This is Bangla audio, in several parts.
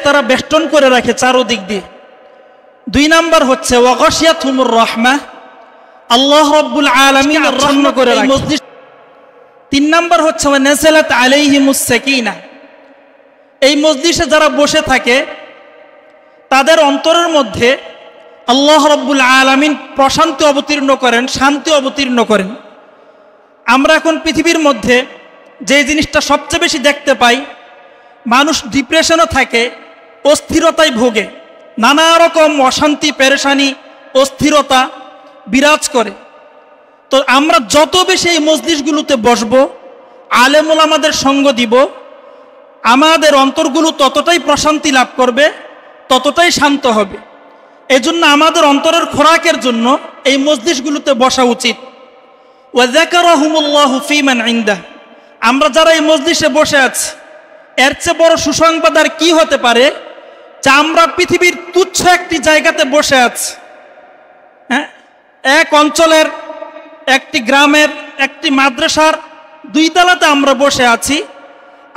ফেরেশতারা বেষ্টন করে রাখে চারদিক দিয়ে। 2 নাম্বার হচ্ছে ওয়াগাশিয়াতুহুমুর রাহমাহ, আল্লাহ রাব্বুল আলামিন রহম করে রাখে মসজিদ। 3 নাম্বার হচ্ছে ওয়ানাযালাত আলাইহিমুস সাকিনাহ, এই মসজিদে যারা বসে থাকে তাদের অন্তরের মধ্যে আল্লাহ রাব্বুল আলামিন প্রশান্তি অবতীর্ণ করেন, শান্তি অবতীর্ণ করেন। আমরা এখন পৃথিবীর মধ্যে যে জিনিসটা সবচেয়ে বেশি দেখতে পাই, মানুষ ডিপ্রেশনও থাকে, অস্থিরতায় ভোগে, নানা রকম অশান্তি, পেরেশানি, অস্থিরতা বিরাজ করে। তো আমরা যত বেশি এই মসজিদগুলোতে বসবো, আলেম ওলামাদের সঙ্গ দিব, আমাদের অন্তরগুলো ততটাই প্রশান্তি লাভ করবে, ততটাই শান্ত হবে। এই জন্য আমাদের অন্তরের খোরাকের জন্য এই মসজিদগুলোতে বসা উচিত। ওয়াযাকারাহুমুল্লাহু ফীমান ইনদাহ, আমরা যারা এই মসজিদে বসে আছি, এর চেয়ে বড় সুসংবাদ আর কি হতে পারে যে আমরা পৃথিবীর তুচ্ছ একটি জায়গাতে বসে আছি। হ্যাঁ, এক অঞ্চলের, একটি গ্রামের, একটি মাদ্রাসার 2 তলাতে আমরা বসে আছি,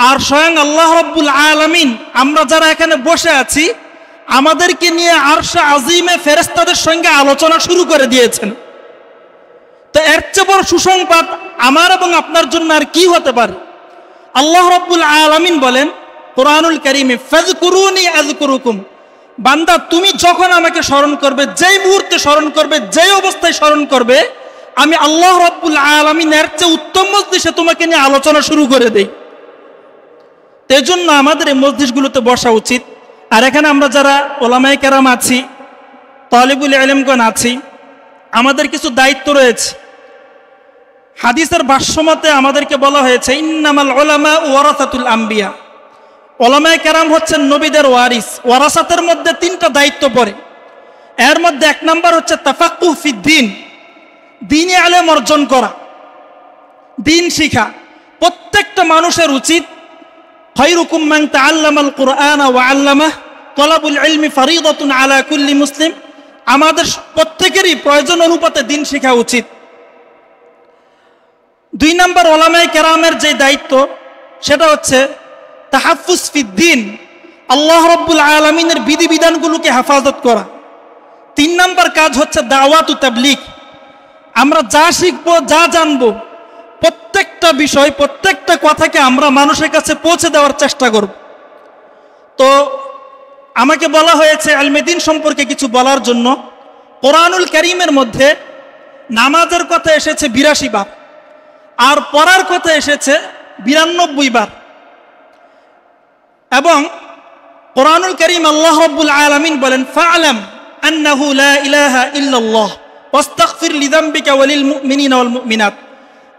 আর স্বয়ং আল্লাহ রাব্বুল আলামিন আমরা যারা এখানে বসে আছি আমাদেরকে নিয়ে আরশে আজিমে ফেরেশতাদের সঙ্গে আলোচনা শুরু করে দিয়েছেন। তো এর চেয়ে বড় সুসংবাদ আমার এবং আপনার জন্য আর কি হতে পারে? আল্লাহ রাব্বুল আলামিন বলেন কোরআনুল কারীমে, ফাযকুরুনি আযকুরুকুম, বান্দা তুমি যখন আমাকে স্মরণ করবে, যেই মুহূর্তে স্মরণ করবে, যেই অবস্থায় স্মরণ করবে, আমি আল্লাহ রাব্বুল আলামিন এর চেয়ে উত্তম মজলিসে তোমাকে নিয়ে আলোচনা শুরু করে দেই। এই জন্য আমাদের এই মসজিদগুলোতে বসা উচিত। আর এখানে আমরা যারা ওলামায়ে কেরাম আছি, তালিবুল ইলমগণ আছি, আমাদের কিছু দায়িত্ব রয়েছে। হাদিসের ভাষ্যমতে আমাদেরকে বলা হয়েছে ইন্নামাল উলামা ওয়ারাসাতুল আম্বিয়া, ওলামায়ে কেরাম হচ্ছেন নবীদের ওয়ারিস। ওয়ারাসাতের মধ্যে 3টা দায়িত্ব পড়ে। এর মধ্যে 1 নাম্বার হচ্ছে তাফাক্কুহ ফিদ্দিন, দ্বীনি ইলম অর্জন করা, দ্বীন শিখা। প্রত্যেকটা মানুষের উচিত খায়রুকুম মান তাআল্লামাল কুরআনা ওয়া আল্লামাহ, তালাবুল ইলমি ফরিদাতুন আলা কুল্লি মুসলিম। আমাদের প্রত্যেকেরই প্রয়োজন অনুপাতে দ্বীন শেখা উচিত। 2 নাম্বার ওলামায়ে কেরামের যে দায়িত্ব সেটা হচ্ছে তাহাফফুজ ফিদ্দিন, আল্লাহ রাব্বুল আলামিনের বিধিবিধানগুলোকে হেফাজত করা। 3 নাম্বার কাজ হচ্ছে দাওয়াত ও তাবলীগ, আমরা যা শিখবো, যা জানবো, প্রত্যেকটা বিষয়, প্রত্যেকটা কথাকে আমরা মানুষের কাছে পৌঁছে দেওয়ার চেষ্টা করব। তো আমাকে বলা হয়েছে ইলমে দ্বীন সম্পর্কে কিছু বলার জন্য। কোরআনুল কারীমের মধ্যে নামাজের কথা এসেছে 82 বার, আর পড়ার কথা এসেছে 92 বার। এবং কোরআনুল কারীম আল্লাহ রাব্বুল আলামিন বলেন ফা'লাম আন্নাহু লা ইলাহা ইল্লাল্লাহ ওয়াস্তাগফির লিযামবিকা ওয়ালিল মুমিনিনা ওয়াল মুমিনাত।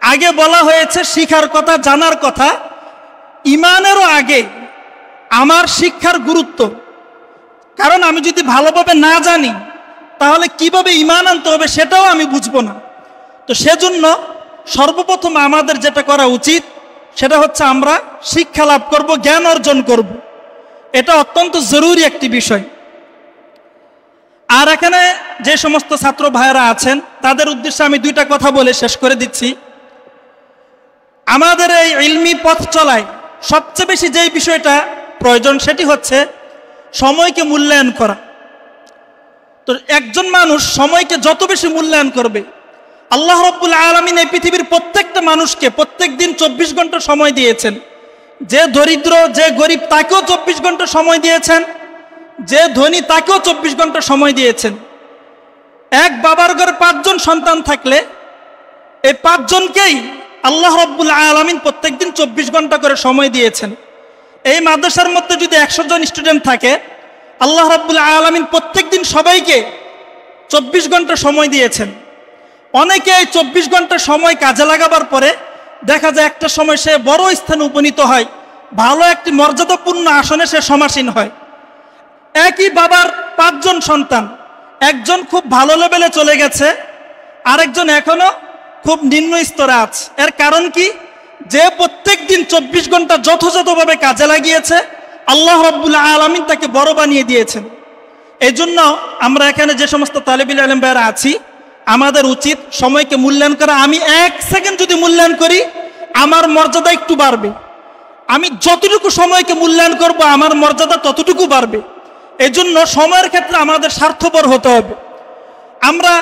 আগে বলা হয়েছে শিখার কথা, জানার কথা। ইমানেরও আগে আমার শিক্ষার গুরুত্ব, কারণ আমি যদি ভালোভাবে না জানি তাহলে কিভাবে ঈমান আনতে হবে সেটাও আমি বুঝবো না। তো সেজন্য সর্বপ্রথম আমাদের যেটা করা উচিত সেটা হচ্ছে আমরা শিক্ষা লাভ করব, জ্ঞান অর্জন করব। এটা অত্যন্ত জরুরি একটি বিষয়। আর এখানে যে সমস্ত ছাত্র ভাইয়েরা আছেন তাদের উদ্দেশ্যে আমি 2টা কথা বলে শেষ করে দিচ্ছি। আমাদের এই ইলমি পথ চলায় সবচেয়ে বেশি যেই বিষয়টা প্রয়োজন সেটি হচ্ছে সময়কে মূল্যায়ন করা। তো একজন মানুষ সময়কে যত বেশি মূল্যায়ন করবে, আল্লাহ রাব্বুল আলামিন এই পৃথিবীর প্রত্যেকটা মানুষকে প্রত্যেক দিন 24 ঘন্টা সময় দিয়েছেন। যে দরিদ্র, যে গরিব তাকেও 24 ঘন্টা সময় দিয়েছেন, যে ধনী তাকেও 24 ঘন্টা সময় দিয়েছেন। এক বাবার ঘরে 5 জন সন্তান থাকলে এই 5 জনকেই আল্লাহ রাব্বুল আলামিন প্রত্যেক দিন 24 ঘন্টা করে সময় দিয়েছেন। এই মাদ্রাসার মধ্যে যদি 100 জন স্টুডেন্ট থাকে, আল্লাহ রাব্বুল আলামিন প্রত্যেক দিন সবাইকে 24 ঘন্টা সময় দিয়েছেন। অনেকে এই 24 ঘন্টা সময় কাজে লাগাবার পরে দেখা যায় একটা সময় সে বড় স্থানে উপনীত হয়, ভালো একটি মর্যাদাপূর্ণ আসনে সে সমাসীন হয়। একই বাবার 5 জন সন্তান, একজন খুব ভালো লেভেলে চলে গেছে, আরেকজন এখনো খুব নিম্ন স্তরে আছে। এর কারণ কি? যে প্রত্যেক দিন 24 ঘন্টা যথাযথভাবে কাজে লাগিয়েছে, আল্লাহ রাব্বুল আলামিন তাকে বড় বানিয়ে দিয়েছেন। এই জন্য আমরা এখানে যে সমস্ত তালিবুল ইলম ভাইরা আছি, আমাদের উচিত সময়কে মূল্যায়ন করা। আমি 1 সেকেন্ড যদি মূল্যায়ন করি আমার মর্যাদা একটু বাড়বে, আমি যতটুকু সময়কে মূল্যায়ন করব আমার মর্যাদা ততটুকু বাড়বে। এজন্য সময়ের ক্ষেত্রে আমাদের স্বার্থপর হতে হবে। আমরা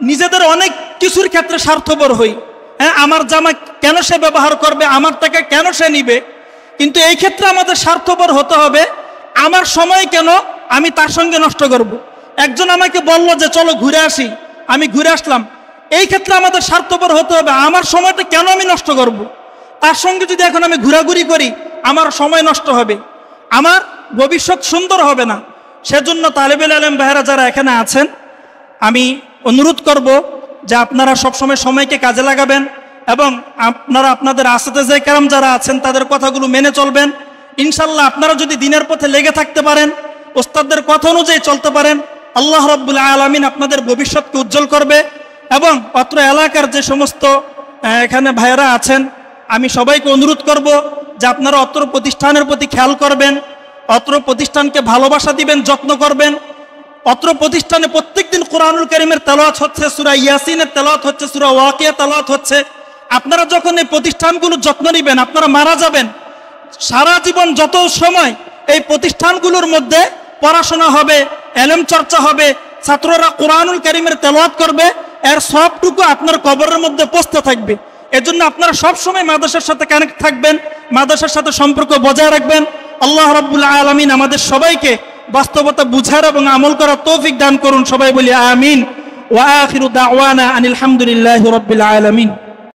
নিজেদের অনেক কিছুর ক্ষেত্রে স্বার্থপর হই। হ্যাঁ, আমার জামা কেন সে ব্যবহার করবে, আমার টাকা কেন সে নিবে, কিন্তু এই ক্ষেত্রে আমাদের স্বার্থপর হতে হবে আমার সময় কেন আমি তার সঙ্গে নষ্ট করব। একজন আমাকে বলল যে চলো ঘুরে আসি, আমি ঘুরে আসলাম, এই ক্ষেত্রে আমাদের স্বার্থপর হতে হবে আমার সময়টা কেন আমি নষ্ট করব। তার সঙ্গে যদি এখন আমি ঘোরাঘুরি করি আমার সময় নষ্ট হবে, আমার ভবিষ্যৎ সুন্দর হবে না। সেজন্য তালেবেল আলেম ভাইয়েরা যারা এখানে আছেন, আমি অনুরোধ করব যে আপনারা সবসময় সময়কে কাজে লাগাবেন এবং আপনারা আপনাদের আসাতেজে কেরাম যারা আছেন তাদের কথাগুলো মেনে চলবেন। ইনশাল্লাহ আপনারা যদি দিনের পথে লেগে থাকতে পারেন, ওস্তাদদের কথা অনুযায়ী চলতে পারেন, আল্লাহ রাব্বুল আলামিন আপনাদের ভবিষ্যৎকে উজ্জ্বল করবে। এবং অত্র এলাকার যে সমস্ত এখানে ভাইয়েরা আছেন, আমি সবাইকে অনুরোধ করব যে আপনারা অত্র প্রতিষ্ঠানের প্রতি খেয়াল করবেন, অত্র প্রতিষ্ঠানকে ভালোবাসা দিবেন, যত্ন করবেন। অত্র প্রতিষ্ঠানে প্রত্যেকদিন কোরআনুল কারীমের তেলাওয়াত হচ্ছে, সূরা ইয়াসিনের তেলাওয়াত হচ্ছে, সূরা ওয়াকিয়া তেলাওয়াত হচ্ছে। আপনারা যখন এই প্রতিষ্ঠানগুলোর যত্ন নেবেন, আপনারা মারা যাবেন, সারা জীবন যত সময় এই প্রতিষ্ঠানগুলোর মধ্যে পড়াশোনা হবে, এলেম চর্চা হবে, ছাত্ররা কোরআনুল কারীমের তেলাওয়াত করবে, এর সবটুকু আপনার কবরের মধ্যে পৌঁছতে থাকবে। এজন্য আপনারা সবসময় মাদ্রাসার সাথে কানেক্ট থাকবেন, মাদ্রাসার সাথে সম্পর্ক বজায় রাখবেন। আল্লাহ রাব্বুল আলামিন আমাদের সবাইকে বাস্তবতা বুঝার এবং আমল করার তৌফিক দান করুন। সবাই বলি আমিন। ওয়া আখিরু দাওয়ানা আনিল হামদুলিল্লাহি রাব্বিল আলামিন।